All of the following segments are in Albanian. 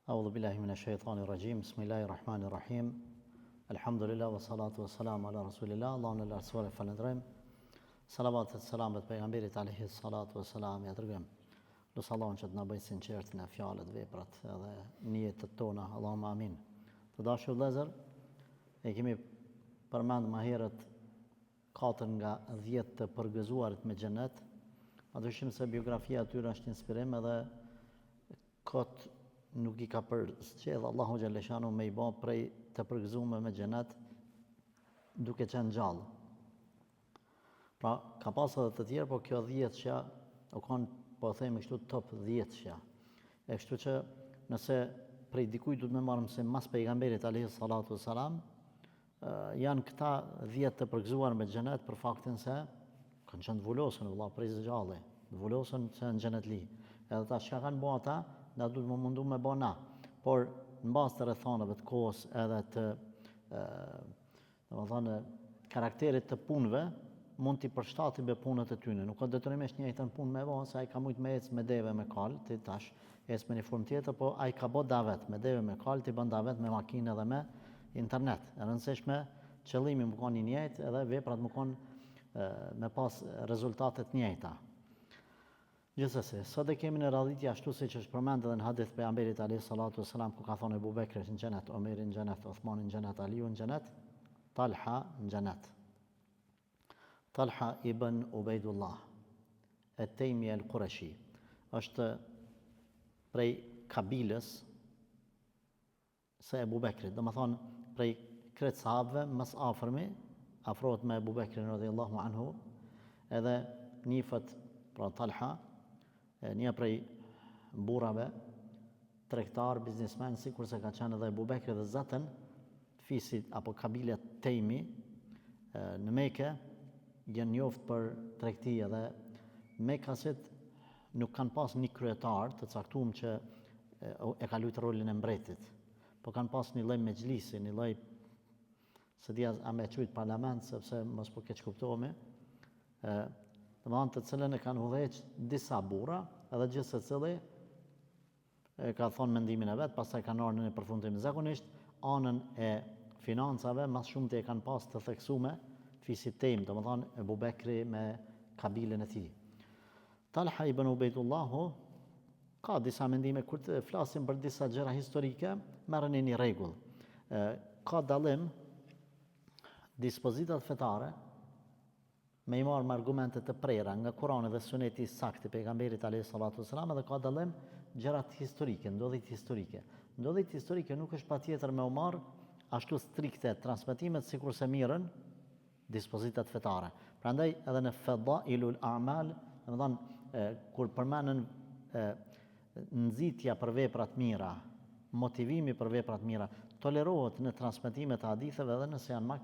أعوذ بالله من الشيطان الرجيم بسم الله الرحمن الرحيم الحمد لله والصلاة والسلام على رسول الله اللهم لا رسول فلندرم صلوات والسلام به pejgamberit alayhi salatu wassalam ja dërgojmë lutë Allahun që të na bëjë sinqert në fjalët, veprat edhe niyetet tona. Allahumma amin. Të dashur vëllezër, e kemi përmend më herët 4 nga 10 të përgëzuarit me xhenet. Padyshim se biografia e tyre është inspirim edhe kot nuk i ka përcjell Allahu xhaleshanu me i bë prej të përgëzuar me xhenet duke qenë gjallë. Pra, ka pas edhe të tjerë, po kjo 10-shja o kanë, po themi kështu, top 10-shja. E kështu që nëse prej dikujt du të me marrëm se mas pejgamberit alayhi salatu wassalam, janë këta 10 të përgëzuar me xhenet për faktin se kanë qenë të vulosën, vëlla, prej zgjalli, të vulosën se në xhenet li. Edhe ta çka kanë bë ata, na duhet më mundu me bëna. Por në bazë të rrethonave të kohës edhe të domethënë karakterit të punëve, mund t'i përshtatim me punët e tyre. Nuk ka detyrimisht njëjtën punë me bë, se ai ka mujt me ecë me deve me kal, ti tash ecë me një formë tjetër, po ai ka bë davet me deve me kal, ti bën davet me makinë edhe me internet. E rëndësishme qëllimi më kanë i njëjtë edhe veprat më kanë me pas rezultate të njëjta. Gjithsesi, sot e kemi në radhitje ashtu siç është përmendur edhe në hadith pejgamberit alayhi salatu wassalam, ku ka thënë Abu Bekri në xhenet, Omeri në xhenet, Uthmani në xhenet, Aliu në xhenet, Talha në xhenet. Talha ibn Ubaidullah at-Taymi al-Qurashi është prej kabilës së Abu Bekrit, domethënë prej krejt sahabëve më afërmi, afrohet me Abu Bekrin radhiyallahu anhu, edhe nifët pra Talha, një prej burrave, tregtar, biznesmen, sikur se ka qenë edhe Abu Bekri dhe zatën fisit apo kabilet Tejmi në Mekë janë njoft për tregti edhe Mekasit nuk kanë pas një kryetar të caktuar që e ka luajtur rolin e mbretit, po kanë pas një lloj mexhlisi, një lloj se dia a me quajt parlament sepse mos po keq kuptohemi, domethënë të cilën e kanë udhëheq disa burra, edhe gjithë secili ka thonë mendimin e vet, pastaj kanë ardhur në përfundim. Zakonisht anën e financave më shumë të e kanë pas të theksuar fisit Tejm, domethënë Abu Bekri me kabilën e tij. Talha ibn Ubaidullah ka disa mendime kur të flasim për disa gjëra historike, merreni një rregull. Ka dallim dispozitat fetare me i marrë me argumente të prera nga Kurani dhe Suneti i saktë pejgamberit alayhi salatu wassalam, edhe ka dallim gjërat historike, ndodhit historike. Ndodhit historike nuk është patjetër me u marrë ashtu strikte transmetimet sikur se mirën dispozitat fetare. Prandaj edhe në fadailul a'mal, domethënë kur përmenden nxitja për vepra të mira, motivimi për vepra të mira, tolerohet në transmetimet e haditheve edhe nëse janë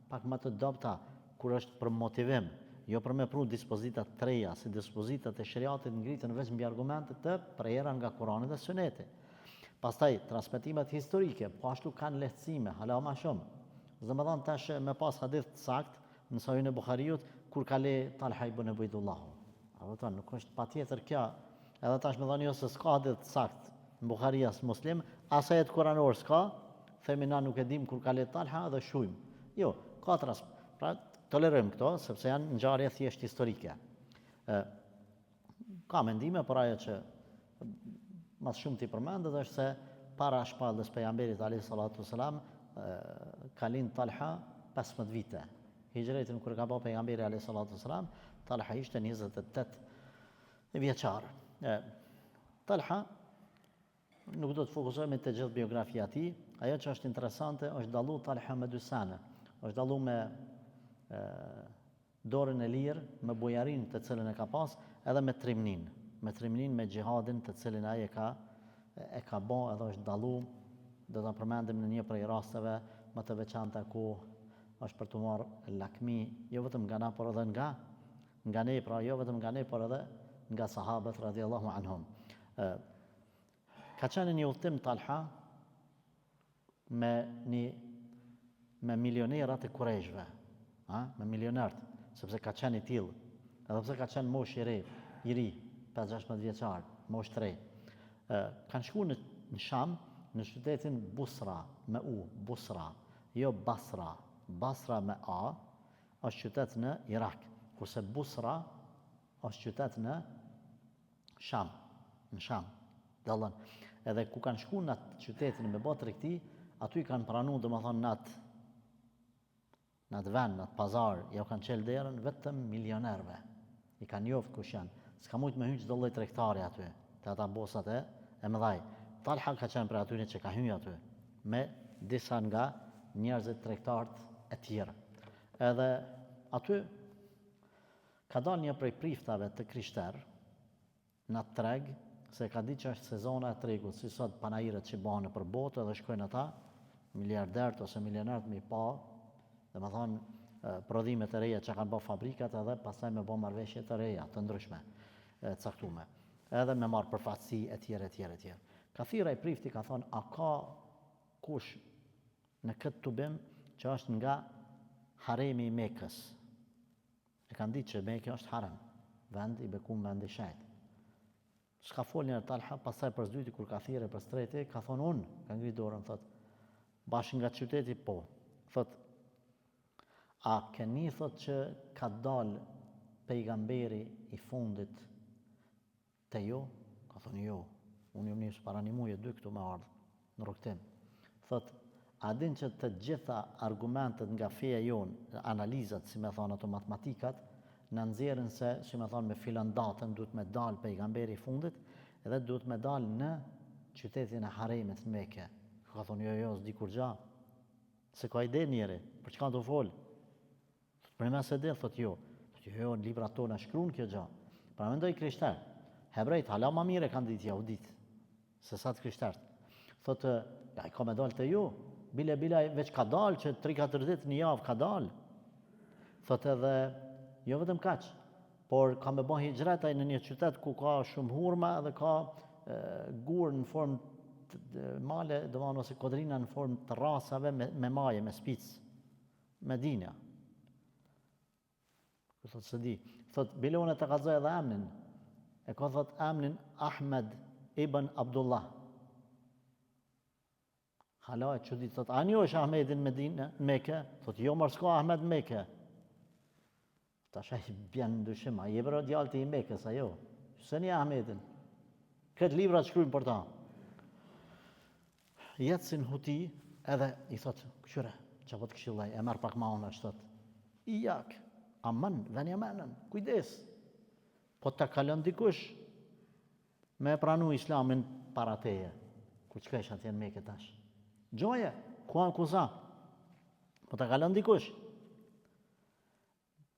pak më të dobta kur është për motivim, jo për me pru dispozitat të reja, si dispozitat e shariatit ngritën vetëm mbi argumente të prera nga Kurani dhe Suneti. Pastaj transmetimet historike, po ashtu kanë lehtësime, hala më shumë. Domethënë tash me pas hadith të saktë në Sahihun e Buhariut kur ka le Talha ibn Ubaidullah. Apo tonë nuk është patjetër kjo, edhe tash më thoni ose s'ka hadith të saktë në Buhari as Muslim, as ajet kuranor s'ka, themi na nuk e dim kur ka le Talha dhe shujm. Jo, ka pra tolerojmë këto, sepse janë ngjarje thjesht historike. Ka mendime, por ajo që mas shumë t'i përmendet është se para shpallës pejgamberit alayhi salatu wassalam ka lind Talha 15 vite. Hijretin kur ka bërë pejgamberi alayhi salatu wassalam, Talha ishte 28 vjeçar. Talha nuk do të fokusohemi te gjithë biografia e tij, ajo që është interesante është dallu Talha me dy sene. Është dallu me dorën e lirë, me bujarin të cilën e ka pas, edhe me trimnin, me xhihadin të cilin ai e ka bë, edhe është dallu, do ta përmendim në një prej rasteve më të veçanta ku është për të marrë lakmi, jo vetëm nga na, por edhe nga ne, pra jo vetëm nga ne, por edhe nga sahabët radhiyallahu anhum. Ka qenë një udhtim Talha me milionerat e Kurejshve, me milionert, sepse ka qenë i tillë, edhe pse ka qenë moshë i ri, 5-16 vjeçar, moshë të re. Kanë shkuar në Sham në qytetin Busra, me U, Busra, jo Basra. Basra me A, është qytet në Irak, kurse Busra është qytet në Sham, në Sham, dallon. Edhe ku kanë shku në atë qytetin me bë tregti, aty kanë pranu, domethënë në atë vend, në atë pazar, ja kanë qelë derën vetëm milionerëve. I kanë njoft kush janë. S'ka mujt me hyj çdo lloj tregtari aty, te ata bosat e mëdhaj. Talha ka qenë për atyre që ka hyrë aty, me disa nga njerëzit tregtarët e tjerë. Edhe aty ka dalë një prej priftave të krishterë në atë treg, se ka ditë që është sezona e tregut, si sot panajirët që banë për botë edhe shkojnë ata, miliarderët ose milionerët me pa, dhe më thonë prodhimet e reja që kanë bë fabrikat edhe pastaj me bë marrëveshje të reja, të ndryshme, caktume. Edhe me marrë përfaqësi e tjerë. Kathira i prifti ka thonë, a ka kush në këtë tubim që është nga haremi i Mekës? E kanë ditë që Mekë është harem, vend i bekum, vend i shenjtë. S'ka fol njërë Talha, pastaj për zdyti kur ka thire për streti, ka thonë unë, ka ngri dorën, thot, bashkë nga qyteti, po, thot, a keni thot që ka dalë pejgamberi i fundit te jo? Ka thonë jo, unë jam njësë para një muje, 2 këtu me ardhë në rukëtim. Thot, a din që të gjitha argumentet nga feja jonë, analizat, si me thonë ato matematikat, në nxjerrin se, si me thonë, me filan datën, duhet me dalë pejgamberi i fundit, edhe duhet me dalë në qytetin e haremit në Mekë. Ka thonë, jo, s'di kur gja. Se ka ide njeri, për çka do folë? Për me se dhe, thot jo. Thot jo, në libra tonë shkruan kjo gja. Pra mendoj krishter. Hebrejt, hala ma mire kanë ditë jahudit, se sa të krishterët. Thot, ja, i ka me dalë të jo. Bile, veç ka dalë, që 3-4 ditë një javë ka dalë. Thot edhe, jo vetëm kaq, por ka me bën hijreta në një qytet ku ka shumë hurma dhe ka gurë në formë të male, domethënë ose kodrina në formë të rrasave me maje, me spicë, Medina. Thot se di. Thot Bilone të kallzoi edhe emrin. E ka thot emrin Ahmed ibn Abdullah. Hala e çudit, thot, a njohësh Ahmedin në Medinë, në Mekë? Thot jo, mos ka Ahmed në Mekë. Tash ai bjen ndyshim, ai e bërë djalti i Mekës, ajo. Se një Ahmedin. Këtë libra shkruajnë për ta. Jetsin Huti, edhe i thot, këshyre, që po të këshillaj, e merr pak ma unë ashtë thot. Ijak, aman, venja menën, kujdes. Po të kalon dikush me pranu islamin para teje. Ku qkesh atje në Mekë tash? Gjoje, ku sa? Po të kalon dikush.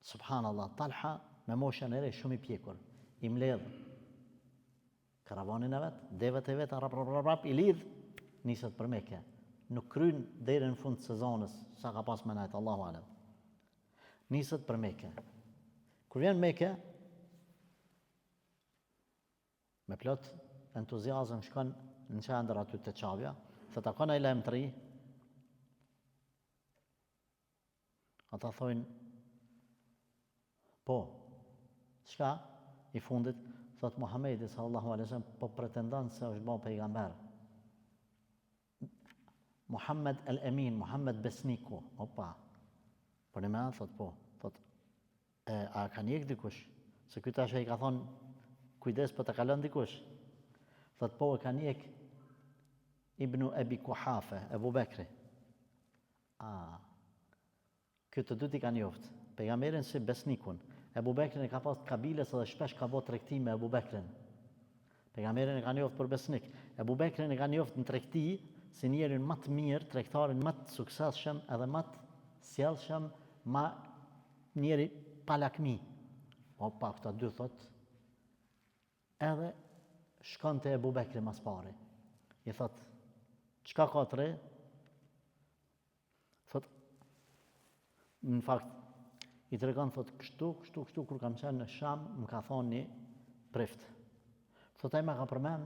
Subhanallah, Talha me moshën e re shumë i pjekur, i mledh karavanin e vet, devet e vet, rap, i lidh, niset për Mekë. Nuk kryn deri në fund të sezonës, sa ka pas me najt, Allahu alem. Niset për Mekë. Kur vjen Mekë, me plot entuziazëm shkon në qendër aty të Çavja, thot a ka ndaj lajm të ri? Ata thojnë, po, çka? I fundit, thot Muhamedi sallallahu alaihi wasallam po pretendon se është bërë pejgamber. Muhammed el-Emin, Muhammed Besniku, opa. Por në me thot po, thot, a ka njek dikush? Se ky tash ai ka thonë, kujdes po të kalon dikush. Thot po, e ka njek Ibnu Ebi Kuhafe, Ebu Bekri. Këtë dy t'i ka njoftë, pejgamberin si Besnikun. Ebu Bekrin e ka pas kabiles edhe shpesh ka bo tregti me Ebu Bekrin. Pejgamberin e ka njoftë për Besnik. Ebu Bekrin e ka njoftë në tregti si njerin më të mirë, tregtarin më të suksesshëm edhe më të sjellshëm, më njeri pa lakmi. Opa, këta dy thot, edhe shkon te Ebu Bekri mas pari. I thot, çka ka të re? Thot, në fakt, i të regon, thot, kështu, kur kam qenë në Sham, më ka thonë një prift. Thot, e me ka përmen,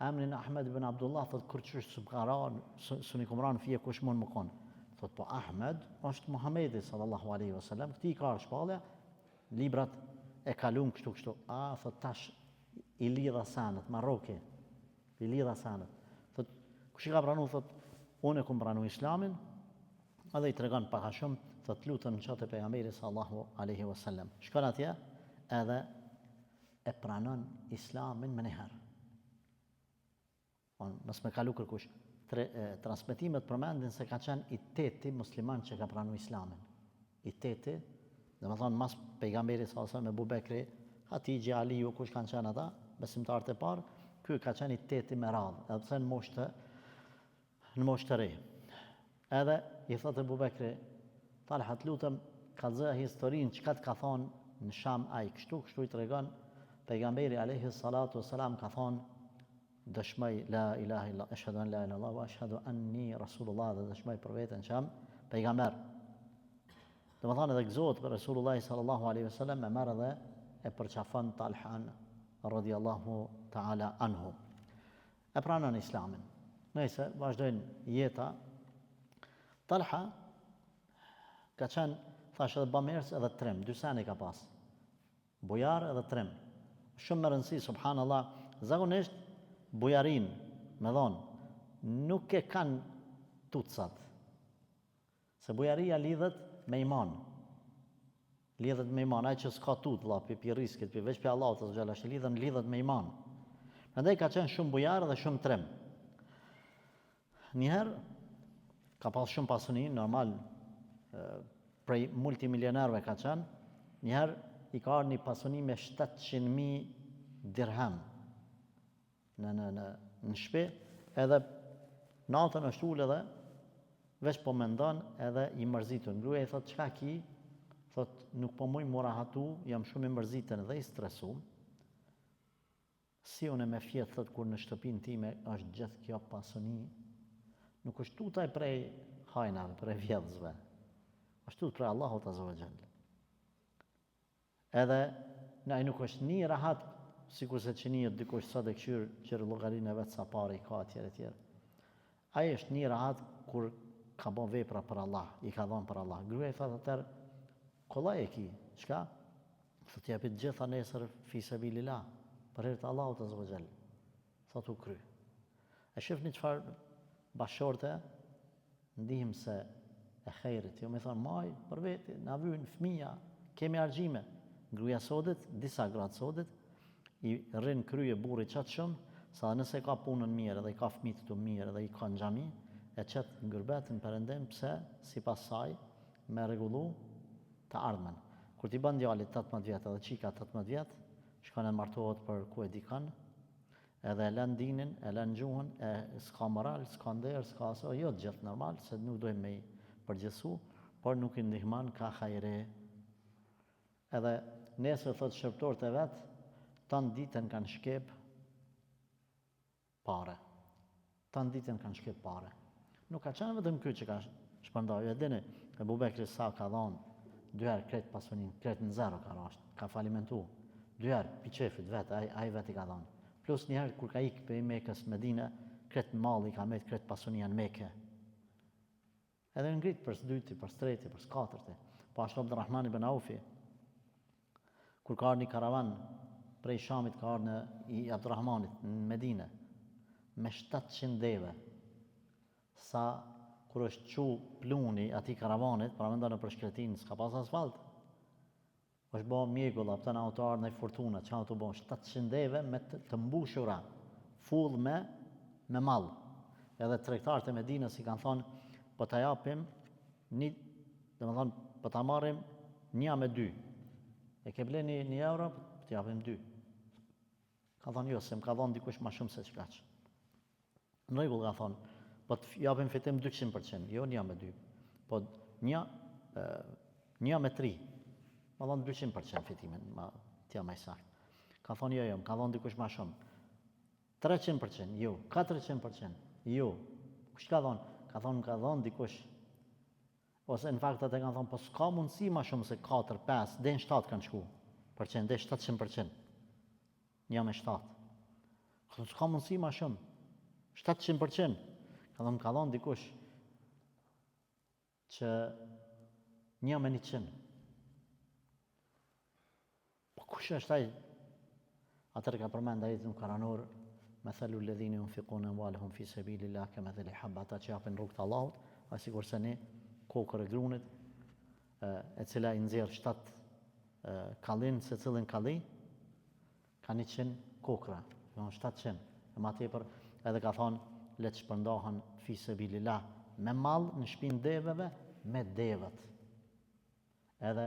emrin Ahmed ibn Abdullah, thot, kur që është së një kumran fje kush mund më konë. Thot, po Ahmed është Muhamedi sallallahu alaihi wasallam, këti i ka shpallja, librat e kalum kështu. Thot, tash i lidha sanët, Maroki, i lidha sanët. Thot, Kush i ka pranu, thot, unë e kum pranu islamin, edhe i tregon pak a shumë, thot lutën në qatë e pejgamberit sallallahu alaihi wasallam. Shkon atje edhe e pranon islamin më njëherë. Mos me kalu kërkush. Transmetimet përmendin se ka qenë i teti musliman që ka pranu islamin. I teti, dhe më thonë mas pejgamberit sallallahu alaihi wasallam, Ebu Bekri, Hatixhi, Aliu, kush kanë qenë ata, besimtarët e parë, ky ka qenë i teti me radhë, edhe pse në moshë të re. Edhe i thotë Ebu Bekri, Talha, të lutem, kallëzo historinë çka të ka thonë në Sham ai, kështu i tregon pejgamberi alayhi salatu wassalam ka thonë dëshmoj la ilaha illa ashhadu an la ilaha illallah wa ashhadu anni rasulullah, dhe dëshmoj për veten që jam pejgamber. Do të thonë edhe gëzohet për Resulullah sallallahu alaihi wasallam, e merr edhe e përqafon Talhan radhiyallahu ta'ala anhu. E pranon islamin. Nëse vazhdojnë jeta, Talha ka qenë, thash edhe bamirës edhe trim, dy sene ka pas. Bujar edhe trim. Shumë më rëndësi, subhanallah, zakonisht bujarin, me thonë, nuk e kanë tutësat. Se bujaria lidhet me iman. Lidhet me iman, ai që s'ka tutë, pi riskit, veç pi Allahut të xhallahu që lidhet me iman. Prandaj ka qenë shumë bujar dhe shumë trim. Njëherë ka pas shumë pasuni, normal, prej multimilionerëve ka qenë, njëherë i ka ardhur një pasuni me 700.000 dirham në shtëpi, edhe natën është ulë edhe veç po mendon edhe i mërzitur. Gruaja i thot, çka ki? Thot, nuk po muj më rahatu, jam shumë i mërzitën dhe i stresum. Si unë me fjetë, thot, kur në shtëpinë time është gjithë kjo pasuni, nuk është tutaj prej hajnave, prej vjedhësve. është tut prej Allahut azza wa jall. Edhe ai nuk është një rahat sikur se çiniet dikush sot e qyr llogarinë vet sa parë i ka etj. Ai është një rahat kur ka bën vepra për Allah, i ka dhënë për Allah. Gruaja i thotë atëherë, kollaj e ki, çka? Thotë japit gjitha nesër fi sabilillah, për hir të Allahut azza wa jall. Thotë u kry. E shifni çfarë bashorte ndihmë se e khejrit, jo me thonë maj, për veti, na vyn fëmija, kemi argjime. Gruaja sodet, disa gratë sodet, i rrin krye burri qatë shumë, sa nëse ka punën mirë dhe i ka fëmijët të mirë dhe i ka në xhami, e qëtë në gërbetën perëndim, pse si pas saj me rregullu të ardhmen. Kur t'i bën djalit 18 vjetë edhe qika 18 vjetë, shkon e martohet për ku e dikan, edhe e lën dinin, e lën gjuhën, s'ka moral, s'ka nder, s'ka aso, jo të gjithë normal, se nuk dojmë me i përgjithsu, por nuk i ndihman ka hajre. Edhe nesër thot shërptorët e vetë, tanë ditën kanë shkep pare. Tanë ditën kanë shkep pare. Nuk ka qenë vetëm ky që ka shpërndar. E dini, Ebu Bekri sa ka dhënë 2 herë kretë pasunin, kretë në zero ka rashtë, ka falimentu. 2 herë, pi qefit vetë, ai vetë i ka dhënë. Plus një herë kur ka ikë për Mekës Medine, kretë malli ka met kretë pasunia në Mekë. Edhe ngrit për së dyti, për së treti, për së katërti. Po ashtu Abdurrahman ibn Aufi, kur ka ardhur një karavan prej Shamit, ka ardhur i Abdurrahmanit në Medine, me 700 deve, sa kur është çu pluni atij karavanit, pra mendon në përshkretin, s'ka pas asfalt, është bo mjegull, apëta në autoar në i fortuna, që të bo 700 deve me të mbushura, full me mall. Edhe tregtarët e Medinës i kanë thonë, po të japim një, dhe më thonë, po të marrim 1 me 2. E ke ble 1 euro, po të japim 2. Ka thonë, jo, se më ka thonë dikush ma shumë se qkaq. Në rregull ka thonë, po të japim fitim 200%, jo 1 me 2. Po 1 me 3. Ma thonë 200% fitimin, tja ma i saktë. Ka thonë, jo, ka thonë dikush ma shumë. 300%, jo. 400%, jo. Kush ka thonë? Ka thonë, ka thonë dikush. Ose në fakt atë kanë thonë, po s'ka mundësi ma shumë se 4, 5, dhe në 7 kanë shku. Përqen, dhe 700%. 1 me 7. Ka thonë, s'ka mundësi ma shumë. 700%. Ka thonë dikush që 1 me 100. Po kush është ai? Atër ka përmend ajetin kuranor, mathalu alladhina yunfiquna amwalahum fi sabilillah kamathali habba, ata që japin rrugt të Allahut, a sikur se një kokër e grunit, e cila i nxjerr 7 kallin, se cilin kalli ka 100 kokra, do 700. E ma tepër edhe ka thonë le të shpërndahen fi sabilillah me mall në shtëpinë deveve me devët. Edhe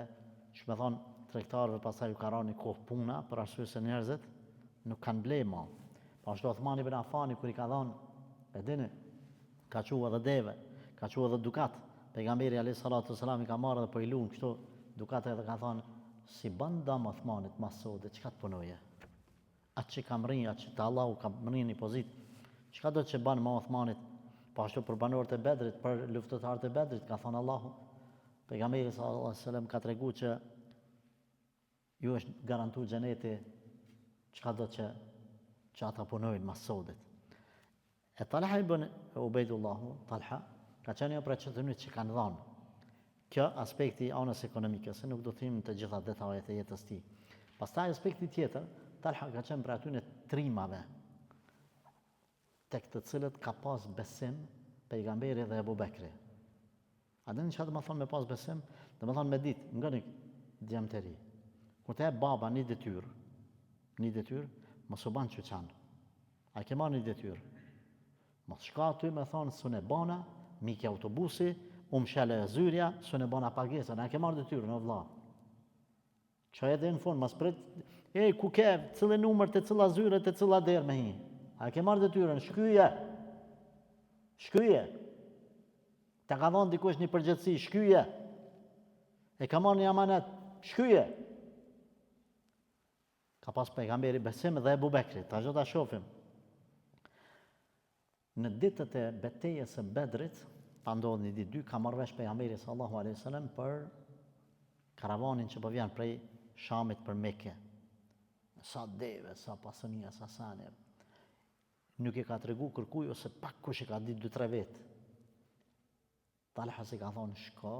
që me thonë tregtarëve pastaj u ka rani kohë puna për arsye se njerëzit nuk kanë ble mall. Po ashtu Uthmani ibn Affani kur i ka thonë, e dini, ka qu edhe deve, ka qu edhe dukat. Pejgamberi alayhis salatu wassalam i ka marrë dhe po i lunë kështu dukat, edhe ka thonë si bën dam Uthmanit Mas'udit, çka të punoje? Atë që kam rrinë, atë që të Allahu kam rrinë një pozitë, çka do të që banë ma Uthmanit? Po ashtu për banorët e Bedrit, për luftëtarët e Bedrit, ka thonë Allahu, pejgamberi sallallahu alaihi wasallam ka tregu që ju është garantu xheneti, çka do që ata punojnë Mas'udit. E Talha ibn Ubejdullahu, Talha, ka qenë një prej çetunit që kanë dhënë. Kjo aspekti anës ekonomike, se nuk do të them të gjitha detajet e jetës tij. Pastaj aspekti tjetër, Talha ka qenë për atyne trimave, tek të cilët ka pas besim pejgamberi dhe Ebu Bekri. A dini çfarë do të thonë me pas besim? Do të thonë me ditë, ngani djemë të ri. Kur të jep baba një detyrë, mos u ban çuçan. A ke marrë një detyrë? Mos shka aty me thonë s'une bana, miki autobusi, mshele e zyrja, s'une bana pagesën. A ke marrë detyrën o vlla? Çaj edhe në fund, mos prit, ku ke, cili numër të cila zyre të cila derë me hi. A ke marrë detyrën, shkyje. Të ka thonë dikush një përgjithësi, shkyje. E ka marrë një amanet, shkyje. Ka pas pejgamberi besim dhe Ebu Bekri, ta gjitha shofim. Në ditët e betejës së Bedrit, pa ndodhë një ditë dy, ka marrë vesh pejgamberi sallallahu alaihi wasallam për karavanin që po vjen prej Shamit për Mekë. Sa deve, sa pasënia, sa sane. Nuk i ka tregu kërkuj ose pak kush i ka ditë 2-3 vetë. Talha si ka thonë shko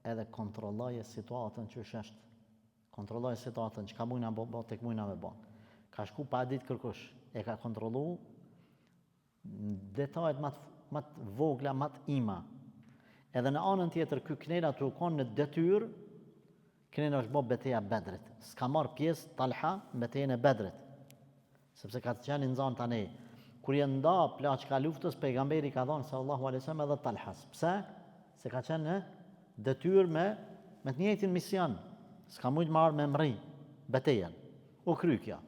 edhe kontrolloje situatën që është. Kontrolloje situatën që ka mujna bo, tek mujna me bo. Ka shku pa ditë kërkush. E ka kontrollu detajet më të vogla, më të ima. Edhe në anën tjetër, ky knela të u konë në detyrë, knela është bo beteja Bedrit. S'ka marrë pjesë Talha në betejën e Bedrit. Sepse ka të qenë në zanë tani. Kur jenë nda plaçka luftës, pejgamberi ka thonë sallallahu alaihi wasallam edhe Talhas. Pse? Se ka qenë në detyrë me të njëjtin mision. S'ka mujtë marrë me mri betejën. O krykja.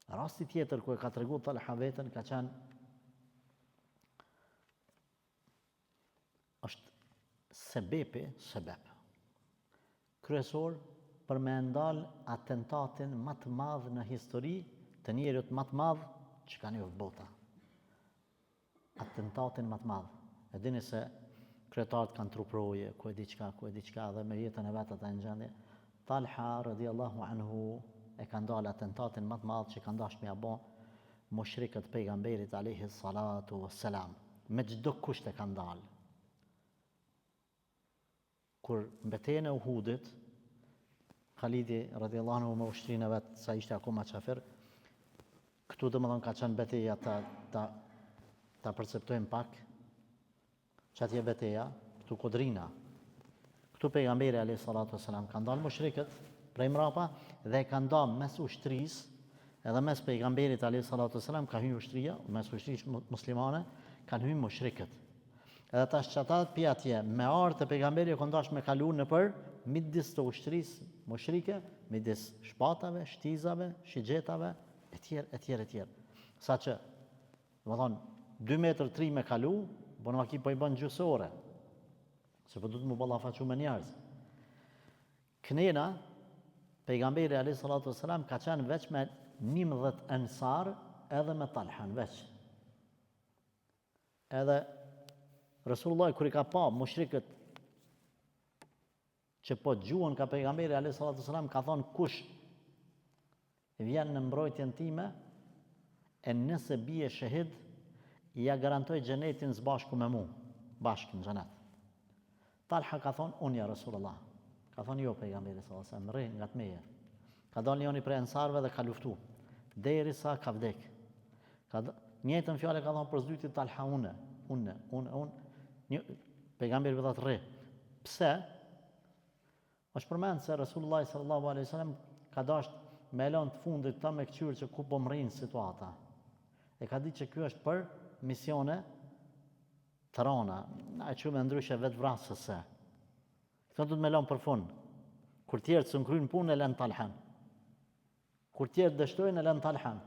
Rasti tjetër ku e ka tregu Talha vetën ka qenë është sebeb kryesor për me ndal atentatin më të madh në histori të njerëzit më të madh që kanë njohur bota. Atentatin më të madh. E dini se kryetarët kanë truproje, ku e diçka dhe me jetën e vet ata në gjendje. Talha radhiyallahu anhu e ka ndalë atentatin më të madh që kanë dashur me ia bë mushrikët pejgamberit alayhi salatu wassalam. Me çdo kusht e kanë ndalë. Kur mbetejën e Uhudit, Khalidi radhiyallahu anhu me ushtrinë e vet sa ishte akoma qafir, këtu domethënë ka qenë beteja ta perceptojmë pak çatje beteja, këtu Kodrina. Këtu pejgamberi alayhi salatu wassalam ka ndalë mushrikët prej mrapa dhe ka ndalë mes ushtrisë, edhe mes pejgamberit alayhi salatu wassalam ka hyrë ushtria, mes ushtrisë muslimane kanë hyrë mushrikët. Edhe tash çatat pi atje me ardhë të pejgamberit kanë dashur me kalu në për midis të ushtrisë mushrike, midis shpatave, shtizave, shigjetave, etj. Saqë, domethënë 2 metër 3 me kalu, bonaki po i bën gjysore. Se po duhet më ballafaqu me njerëz. Knena pejgamberi alayhi salatu wassalam ka qenë veç me 11 ensar edhe me Talhan veç. Edhe Resulullah kur i ka pa mushrikët që po gjuhën ka pejgamberi alayhi salatu wasalam ka thonë kush vjen në mbrojtjen time e nëse bie shahid ja garantoj xhenetin së bashku me mu, bashkë në xhenet. Talha ka thonë unë ja Resulullah. Ka thonë jo pejgamberi sallallahu alaihi wasallam, rri nga të meje. Ka dalë njëri prej ensarëve dhe ka luftu. derisa ka vdek. Njëjtën fjalë ka thënë për zyti Talha unë. Pejgamberi vetë atë rre. Pse? Është përmend se Resulullah sallallahu alaihi wasallam ka dashur me lënë të fundit ta me këqyrë që ku po mrin situata. E ka ditë që ky është për misione të rana, na e qumë ndryshe vetë vrasëse. Këto du të me lënë për fund. Kur tjerët së kryjnë punë e lënë Talhan. Kur tjerët dështojnë e lënë Talhan.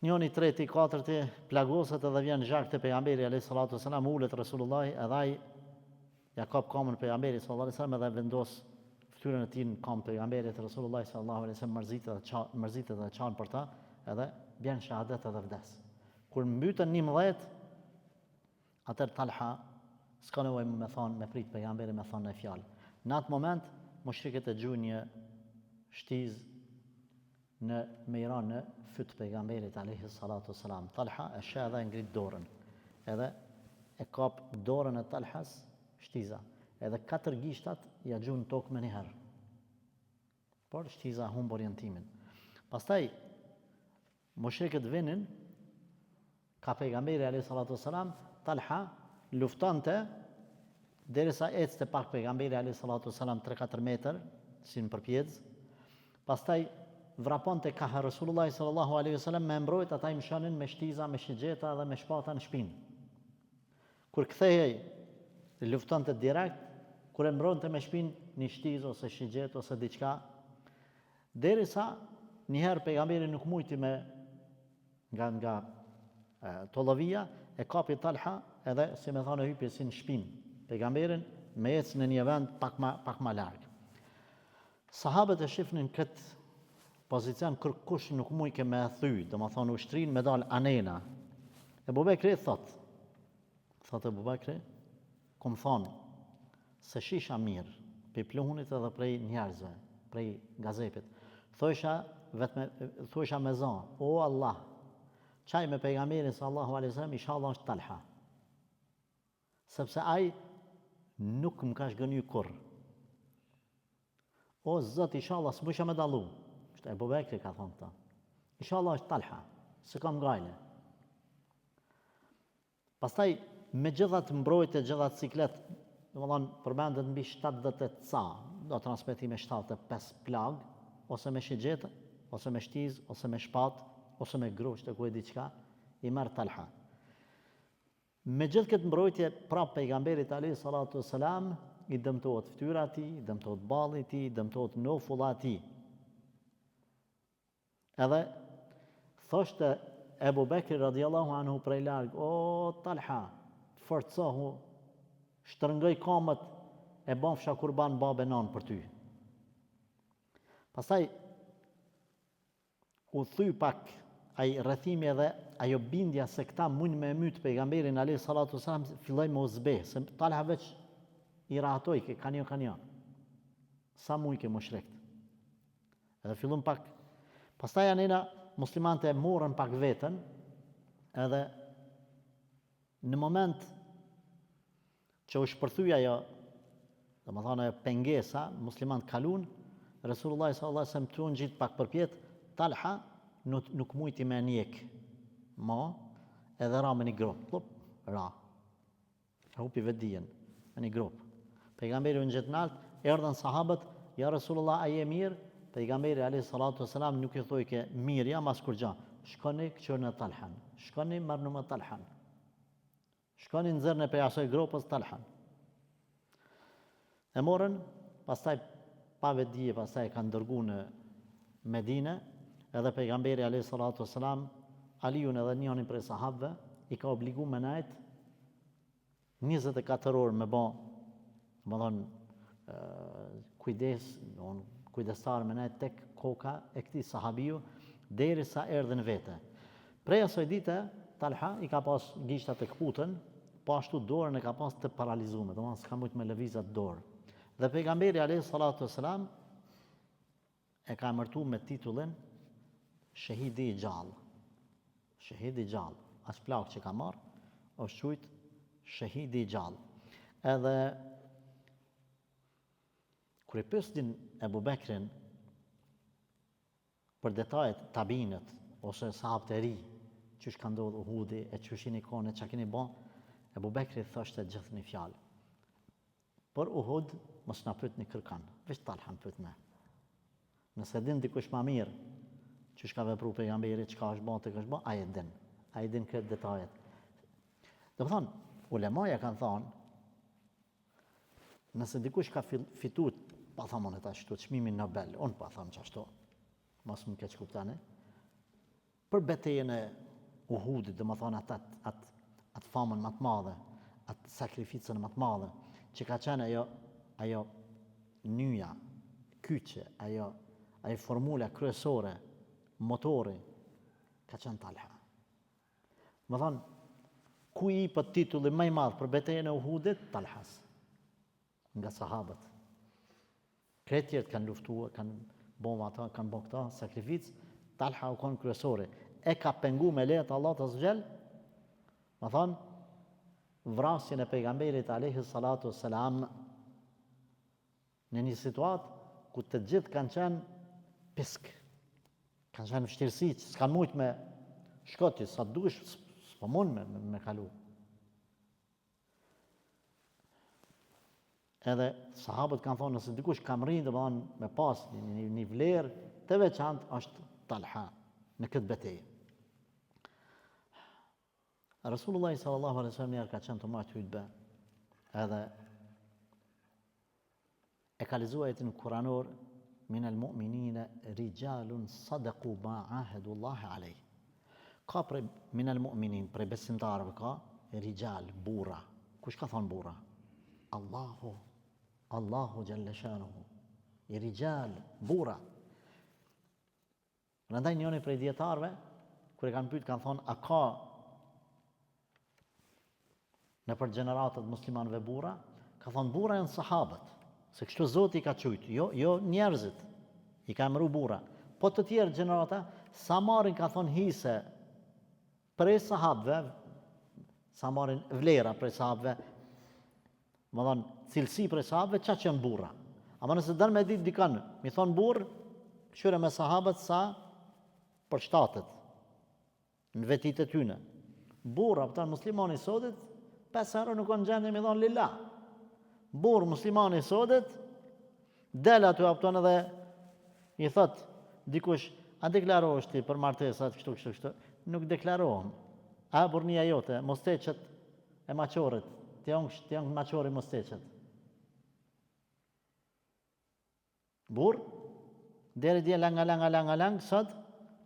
Njoni, treti, katërti, plagosët edhe vjen zhak të pejgamberi alayhi salatu wasalam, ulet Resulullahi edhe ai ja kap kamën pejgamberi sallallahu alaihi wasallam edhe vendos fytyrën e tij në kam pejgamberit Resulullahi sallallahu alaihi wasallam, mërzitet dhe çan për ta, edhe bjen shahadet edhe vdes. Kur mbytën 11, atëherë Talha s'ka nevojë me thonë, me prit pejgamberi me thonë në fjalë. Në atë moment, mushrikët e gjuajnë një shtiz me Iran në fyt pejgamberit alayhi salatu wasalam. Talha e sheh dhe ngrit dorën. Edhe e kap dorën e Talhas shtiza. Edhe 4 gishtat ja gjun tokë me njëherë. Por shtiza humb orientimin. Pastaj mushrikët vinin ka pejgamberi alayhi salatu wasalam, Talha luftante derisa ecte pak pejgamberi alayhi salatu wasalam 3-4 metër si në përpjedh. Pastaj vraponte ka Resulullah sallallahu alaihi wasallam me mbrojt, ata i mshonin me shtiza, me shigjeta dhe me shpata në shpinë. Kur kthehej, luftonte direkt, kur e mbronte me shpinë një shtizë ose shigjet ose diçka, derisa njëherë pejgamberi nuk mujti me nga tollovia, e kapi Talha edhe si me thonë hypje si në shpinë pejgamberin me ecë në një vend pak ma larg. Sahabët e shifnin këtë pozicion kërkush nuk mujke me thy, do më thonë ushtrin me dal anena. Ebu Bekri thot Ebu Bekri, kom thonë se shisha mirë, pe pluhunit edhe prej njerëzve, prej gazepit. Thosha me zonë, o Allah, qaj me pejgamberin sallallahu alaihi wasallam, inshallah është Talha. Sepse ai nuk më ka shgënjy kur. O Zot, inshallah s'musha me dallu. Ebu Bekri ka thonë këta. Inshallah është Talha, se kam gajle. Pastaj, me gjithat mbrojtje, gjithat ciklet, do më thonë, përmendet mbi 70 ca, do transmeti me 75 plag, ose me shigjet, ose me shtiz, ose me shpat, ose me grusht, e ku e diqka, i merë Talha. Me gjithë këtë mbrojtje, prap pejgamberit alayhi salatu wasalam, i dëmtohet fytyra ti, i dëmtohet balli ti, i dëmtohet nofulla ti. Edhe thoshte Ebu Bekri radiallahu anhu prej larg, o Talha, forcohu, shtrëngoj kamët e bafsha kurban babe nan për ty. Pastaj u thy pak ai rrethimi edhe ajo bindja se këta mund me myt pejgamberin alayhi salatu wasalam, filloi me uzbe, se Talha veç i rahatoi ke kanjo. Sa mujke mushrekt. Edhe fillon pak. Pastaj anena muslimante morën pak veten, edhe në moment që u shpërthy ajo, do më thonë pengesa, muslimant kalun, Resulullah sallallahu alaihi wasallam tu ngjit pak përpjet, Talha nuk mujti me njek, edhe ra me një grop, ra hupi vetë dijen, me një grop. Pejgamberi u ngjet nalt, erdhën sahabët, ja Resulullah, a je mirë? Pejgamberi alayhi salatu wasalam nuk i thoi ke mirë jam as kur gjë. Shkoni këqyrën e Talhan. Shkoni marrni me Talhan. Shkoni nxerrni prej asaj gropës Talhan. E morën, pastaj pa vetdije, pastaj kanë dërguar në Medinë, edhe pejgamberi alayhi salatu wasalam Aliun edhe njërin prej sahabëve i ka obliguar me najt 24 orë me bë, domethënë kujdestar me nejt tek koka e këtij sahabiu derisa erdhën vete. Prej asaj dite Talha i ka pas gishtat e kputën, po ashtu dorën e ka pas të paralizuar, domethënë s'ka mujt me lëvizat dorë. Dhe pejgamberi alayhi salatu wasalam e ka emërtuar me titullin Shahidi i gjallë. Shahidi i gjallë. As plak që ka marrë, është quajt Shahidi i gjallë. Edhe kur e pyesnin Ebu Bekrin për detajet tabinët ose sahabët e ri, çish ka ndodhur Uhudi e çish i kone çka keni bën, Ebu Bekri thoshte gjithë një fjalë. Për Uhud mos na pyetni kërkan, veç Talhan pyetme. Nëse din dikush më mirë çish ka vepruar pejgamberi, çka është bën, tek është bën, ai e din. Ai din këtë detajet. Do të thonë, ulemaja kanë thonë, nëse dikush ka fituar, pa thamon ata ashtu, çmimin Nobel, unë pa tham çashtu, mos më keq kuptani, për betejën e Uhudit, do të thonë atë famën më të madhe, atë sakrificën më të madhe, që ka qenë ajo nyja, kyçe, ajo formula kryesore, motori, ka qenë Talha. Më thonë, ku i për titulli më i madh për betejën e Uhudit? Talhas, nga sahabët. Kretë tjerët kanë luftuar, kanë bën këta sakrificë, Talha u konë kryesori. E ka pengu me lejet Allah të zgjel, më thonë, vrasjen e pejgamberit alayhi salatu wassalam në një situatë ku të gjithë kanë qenë pisk, kanë qenë vështirësi, s'kanë mujt me shkoti, sa dush, s'po mund me kalu. Edhe sahabët kanë thonë, nëse dikush ka mrinë, domethënë me pas një vlerë të veçantë është Talha në këtë betejë. Rasulullah sallallahu alaihi wasallam njerë ka qenë të marrë hutbe, edhe e ka lexuar ajetin kuranor min al-mu'minina rijalun sadaqu ma ahadu Allah alayh. Ka prej min al-mu'minin, prej besimtarëve ka rijal, burra. Kush ka thonë burra? Allahu jalla shanuhu. I rijal, burra. Prandaj njëri prej dietarëve, kur e kanë pyet, kanë thonë, a ka në për gjeneratët muslimanëve burra? Ka thonë, burra janë sahabët, se kështu Zoti i ka thujt, jo njerëzit i ka emëruar burra. Po të tjerë gjenerata, sa marrin, ka thonë, hise prej sahabëve, sa marrin vlera prej sahabëve, më thonë, cilësi prej sahabëve, qa që janë burra. Ama nëse dënë me ditë dikën, mi thonë burë, këshyre me sahabët sa për shtatët, në vetit e tyne. Burra, pëtanë muslimani sotit, 5 herë nuk kanë gjendje mi thonë lilla. Burë muslimani sotit, del aty apëton edhe i thot dikush, a deklarohesh ti për martesat kështu, nuk deklarohem. A burnia jote, mosteqet e maqorit, ti janë maqori mosteqet. Burë, deri dje lang, sot,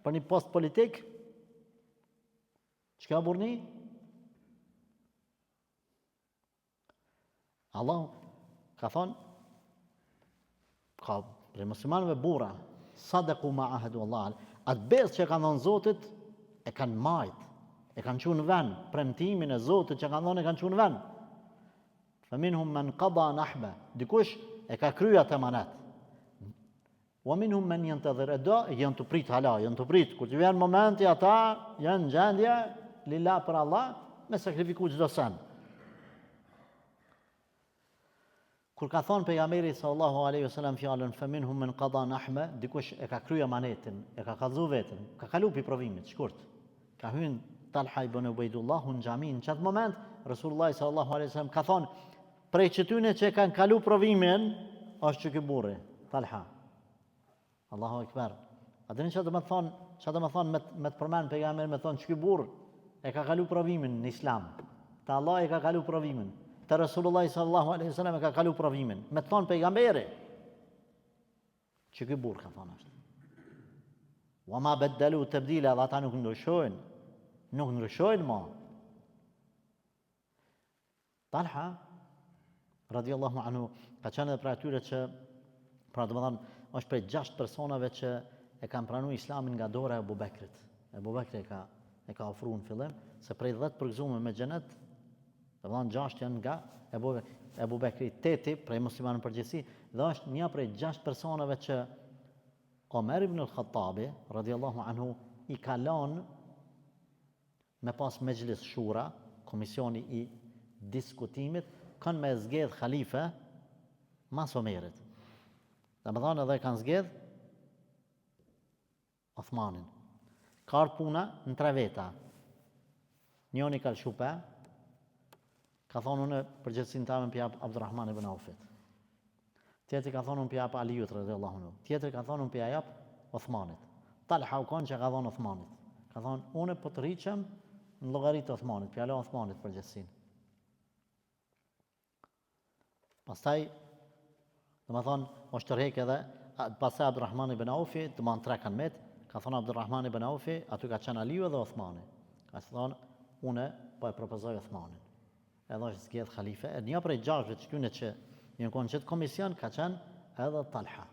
për një post politik, çka burni? Allah ka thonë, ka prej muslimanëve burra, sadaku ma ahadu Allah, atë besë që kanë thonë Zotit, e kanë majt, e kanë qunë vend, premtimin e Zotit që kanë thonë e kanë qunë vend. Fa minhum men qada nahbe, dikush e ka kryja të manet. Wa minhum men yantadhir, janë të prit hala, janë të prit, kur të vjen momenti ata janë në gjendje lilla për Allah me sakrifiku çdo sen. Kur ka thonë pejgamberi sallallahu alaihi wasallam fjalën fa minhum men qada nahma, dikush e ka kryer amanetin, e ka kallzu veten, ka kalu pi provimit shkurt. Ka hyn Talha ibn Ubaydullah në xhamin, në çat moment Rasulullah sallallahu alaihi wasallam ka thonë, prej çtyne që kanë kalu provimin, është që ky burri, Talha. Allahu Akbar. A dini çfarë do të thonë me të përmend pejgamberi, me thonë që ky burr e ka kalu provimin në Islam. Te Allah e ka kalu provimin. Te Rasulullah sallallahu alaihi wasallam e ka kalu provimin. Me thonë pejgamberi që ky burr ka thonë ashtu. Wa ma badalu tabdila, ata nuk ndryshojnë më. Talha radiallahu anhu ka qenë edhe për atyre që, pra do të thonë, është prej 6 personave që e kanë pranuar Islamin nga dora e Abu Bekrit. Abu Bekri e ka ofruar në fillim se prej 10 përgëzuar me xhenet, do të thonë 6 janë nga Abu Bekri, 8 prej muslimanëve në përgjithësi, dhe është një prej 6 personave që Omer ibn al-Khattabi radiallahu anhu i ka lënë me pas mejlis shura, komisioni i diskutimit, kanë me zgjedh khalife mas Omerit. Dhe më thonë edhe kanë zgjedh Othmanin. Ka ardhur puna në 3 veta. Njoni ka lëshu pe, ka thonë unë përgjithësinë time më jap Abdurrahman ibn Aufit. Tjetri ka thonë unë jap Aliut radhiyallahu anhu. Tjetri ka thonë unë jap Othmanit. Talha u konë që ka thonë Othmanit. Ka thonë unë po të rriqem në llogaritë Othmanit, pjala Othmanit përgjithësinë. Pastaj, domethënë, është tërheq edhe pastaj Abdurrahman ibn Aufi, domethënë 3 kanë met, ka thonë Abdurrahman ibn Aufi, aty ka qenë Aliu dhe Othmani. Ka thonë unë po e propozoj Othmanin. Edhe është zgjedh khalife. E një prej 6 të këtyre që një konë qëtë komision ka qenë edhe Talha.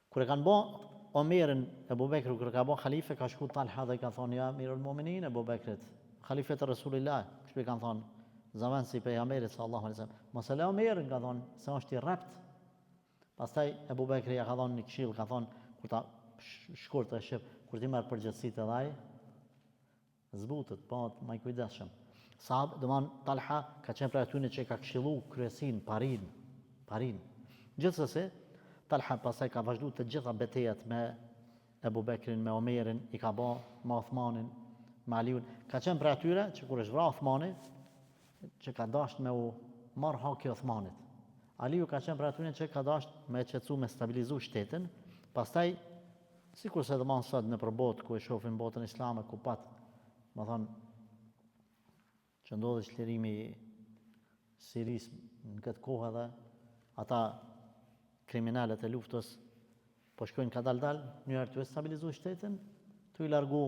Kur e kanë bë Omerin Ebu Bekri, kur ka bë khalife, ka shku Talha dhe i ka thonë ja Amirul Mu'minin Ebu Bekrit, khalifet e Rasulillah, kështu i kanë thonë zaman si pejgamberit sallallahu alaihi wasallam. Mos e lë Omerin, ka thonë, se është i rrept. Pastaj Ebu Bekri ja ka thonë një këshill, ka thonë kur ta shkurt e shep, kur ti merr përgjegjësitë edhe ai, zbutet, po më i kujdesshëm. Sahab, domthon Talha ka qenë prej atyre që ka këshillu kryesin, parin. Gjithsesi, Talha pasaj ka vazhdu të gjitha betejat me Ebu Bekrin, me Omerin, i ka ba me Othmanin, me Aliun. Ka qenë prej atyre që kur është vra Othmani, që ka dasht me u marrë haki Othmanit. Aliu ka qenë prej atyre që ka dasht me qetësu, me stabilizu shtetin. Pastaj, sikur se domthon sot në përbot, ku e shohim botën islame, ku pat, më thonë, që ndodhë çlirimi i Siris në këtë kohë edhe ata kriminalet e luftës po shkojnë ka dal njëherë të stabilizu shtetin, të i largu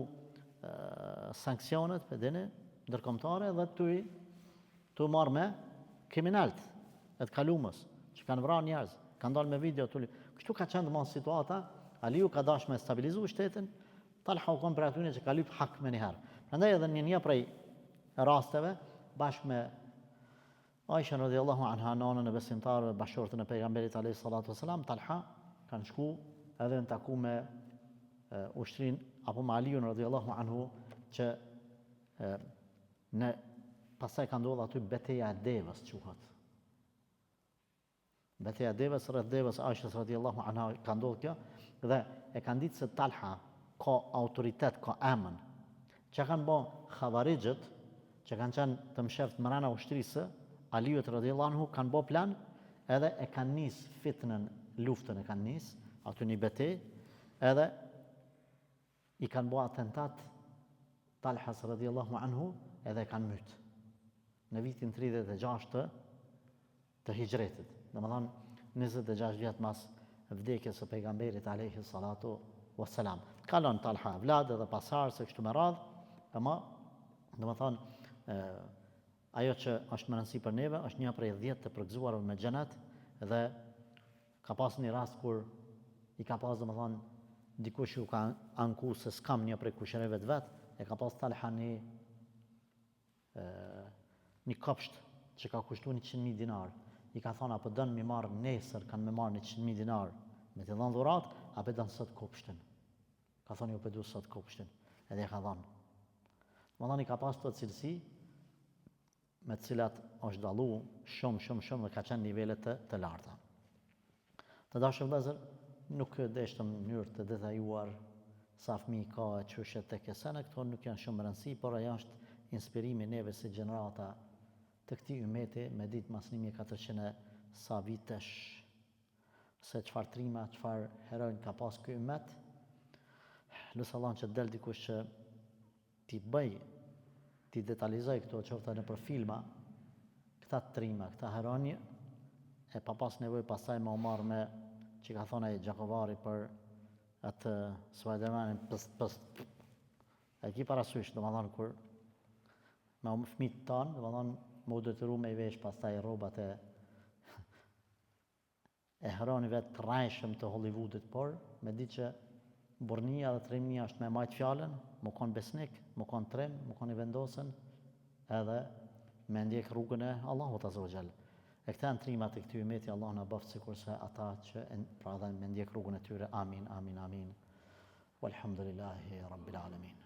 sanksionet për dini ndërkombëtare dhe të marrë me kriminalt e të kalumës që kanë vrarë njerëz, kanë dalë me video të kështu ka qenë domosdoshmë situata. Aliu ka dashur me stabilizu shtetin, Talha u kon për atyre që ka lyp hak me njëherë. Prandaj edhe një prej rasteve bashkë me Aisha radhiyallahu anha, nanën e besimtarëve, bashortën e pejgamberit alayhi salatu wasalam, Talha kanë shku edhe në taku me ushtrin apo me Aliun radhiyallahu anhu që pastaj ka ndodhur aty betejë e Devës quhet. Betejë e Devës, rreth Devës Aishës radhiyallahu anha ka ndodhur kjo dhe e kanë ditë se Talha ka autoritet, ka emën. Që kanë bë Khawarijët, që kanë qenë të msheft mrena ushtrisë, Aliut radhiyallahu anhu kanë bë plan edhe e kanë nis fitnën, luftën e kanë nis, aty një betejë, edhe i kanë bë atentat Talhas radhiyallahu anhu edhe e kanë myt. Në vitin 36 të hijretit, domethënë 26 vjet mas vdekjes së pejgamberit alayhi salatu wassalam. Kalon Talha vlad edhe pasar se kështu me radh, ama domethënë ajo që është më rëndësi për neve është një prej 10 të përgëzuar me xhenet dhe ka pas një rast kur i ka pas domethënë dikush u ka anku se s'kam një prej kushëreve të vet, e ka pas Talha një kopsht që ka kushtuar 100.000 dinar. I ka thonë apo dën mi marr nesër, kanë me marr 100.000 dinar me të dhënë dhurat, apo dën sot kopshtin. Ka thonë jo po du sot kopshtin, edhe e ka dhënë. Domethënë i ka pas të cilësi me të cilat është dallu shumë dhe ka qenë nivele të larta. Të dashur vëllezër, nuk deshtëm në mënyrë të detajuar sa fëmijë ka e çështjet tek esene, këto nuk janë shumë rëndësi, por ajo është inspirimi neve si gjenerata të këtij ummeti me ditë mas 1400 sa vitesh, se çfarë trima, çfarë herojnë ka pas ky ummet. Lutë Allahun që del dikush që ti detalizoj këto qoftë në për filma, këta trima, këta heronjë, e pa pas nevojë pastaj me u marrë me që ka thonë ai Gjakovari për atë Spidermanin pst. E ki parasysh, domethënë kur me fëmijët tanë, domethënë më u detyru me i vesh pastaj rrobat e heronive të rrajshëm të Hollywoodit, por me di që burnia dhe trimnia është me majt fjalën, më kon besnik, më kon trim, më kon i vendosën, edhe me ndjek rrugën e Allahut azza wa jall. E këta janë trimat e këtij ummeti, Allah na bëft sikurse ata që pra dhe me ndjek rrugën e tyre. Amin, amin, amin. Walhamdulillahi rabbil alamin.